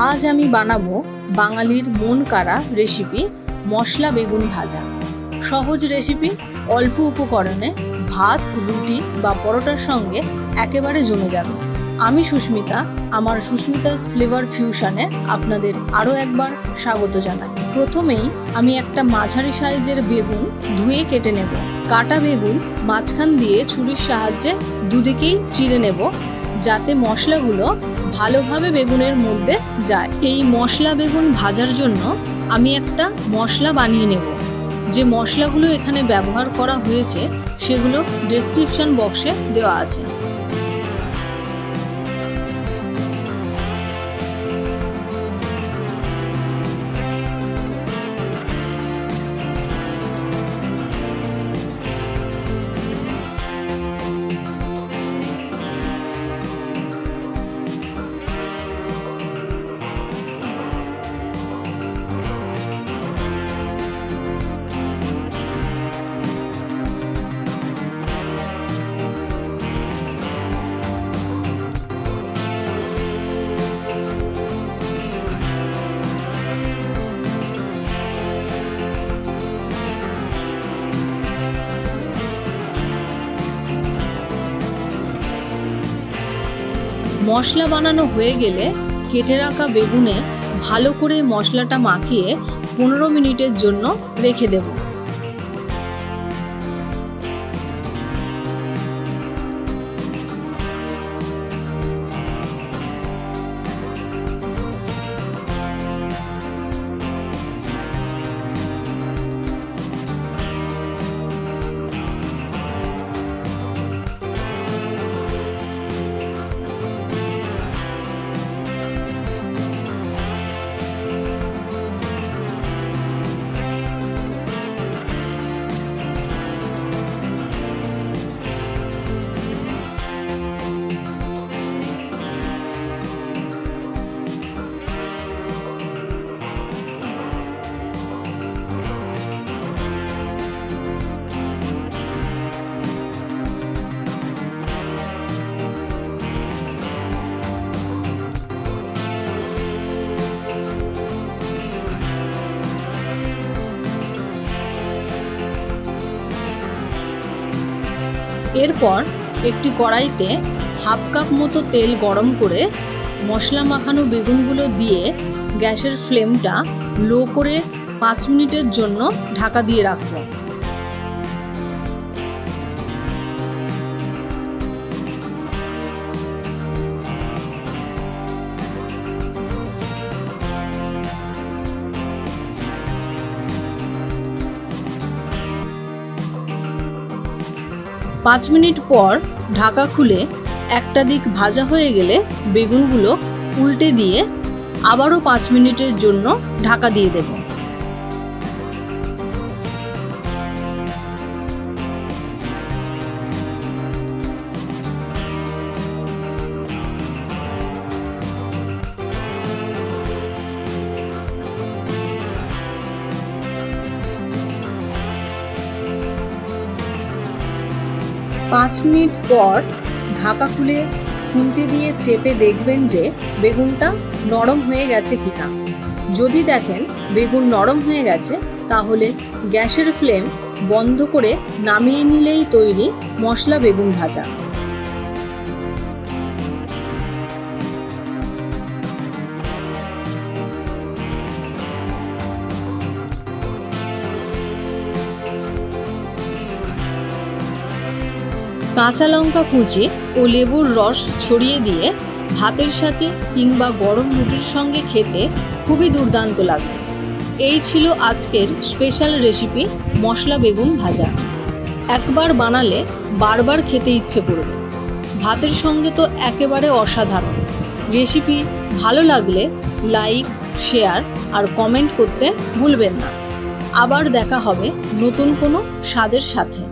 আজ আমি বানাবো বাঙালির মন কাড়া রেসিপি মশলা বেগুন ভাজা। সহজ রেসিপি, অল্প উপকরণে ভাত, রুটি বা পরোটার সঙ্গে একেবারে জমে যাবে। আমি সুস্মিতা, আমার সুস্মিতাস ফ্লেভার ফিউশনে আপনাদের আরও একবার স্বাগত জানাই। প্রথমেই আমি একটা মাঝারি সাইজের বেগুন ধুয়ে কেটে নেব। কাটা বেগুন মাঝখান দিয়ে ছুরির সাহায্যে দুদিকেই চিড়ে নেব, যাতে মশলাগুলো ভালোভাবে বেগুনের মধ্যে যায়। এই মশলা বেগুন ভাজার জন্য আমি একটা মশলা বানিয়ে নেব। যে মশলাগুলো এখানে ব্যবহার করা হয়েছে সেগুলো ডেসক্রিপশন বক্সে দেওয়া আছে। মশলা বানানো হয়ে গেলে কেটে রাখা বেগুনে ভালো করে মশলাটা মাখিয়ে 15 মিনিটের জন্য রেখে দেব। এরপর একটি কড়াইতে হাফ কাপ মতো তেল গরম করে মশলা মাখানো বেগুনগুলো দিয়ে গ্যাসের ফ্লেমটা লো করে 5 মিনিটের জন্য ঢাকা দিয়ে রাখবো। পাঁচ মিনিট পর ঢাকা খুলে একটা দিক ভাজা হয়ে গেলে বেগুনগুলো উল্টে দিয়ে আবারও 5 মিনিটের জন্য ঢাকা দিয়ে দেব। পাঁচ মিনিট পর ঢাকা খুলে খুন্তি দিয়ে চেপে দেখবেন যে বেগুনটা নরম হয়ে গেছে কিনা। যদি দেখেন বেগুন নরম হয়ে গেছে, তাহলে গ্যাসের ফ্লেম বন্ধ করে নামিয়ে নিলেই তৈরি মশলা বেগুন ভাজা। কাঁচা লঙ্কা কুচি ও লেবুর রস ছড়িয়ে দিয়ে ভাতের সাথে কিংবা গরম রুটির সঙ্গে খেতে খুবই দুর্দান্ত লাগবে। এই ছিল আজকের স্পেশাল রেসিপি মশলা বেগুন ভাজা। একবার বানালে বারবার খেতে ইচ্ছে করবে। ভাতের সঙ্গে তো একেবারে অসাধারণ। রেসিপি ভালো লাগলে লাইক, শেয়ার আর কমেন্ট করতে ভুলবেন না। আবার দেখা হবে নতুন কোনো স্বাদের সাথে।